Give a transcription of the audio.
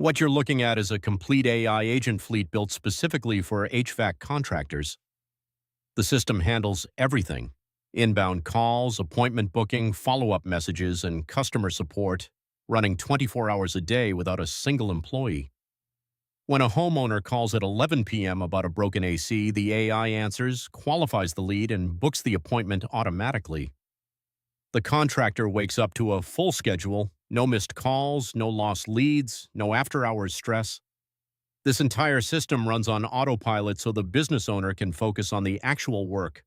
What you're looking at is a complete AI agent fleet built specifically for HVAC contractors. The system handles everything: inbound calls, appointment booking, follow-up messages, and customer support, running 24 hours a day without a single employee. When a homeowner calls at 11 p.m. about a broken AC, the AI answers, qualifies the lead, and books the appointment automatically. The contractor wakes up to a full schedule: no missed calls, no lost leads, no after-hours stress. This entire system runs on autopilot so the business owner can focus on the actual work,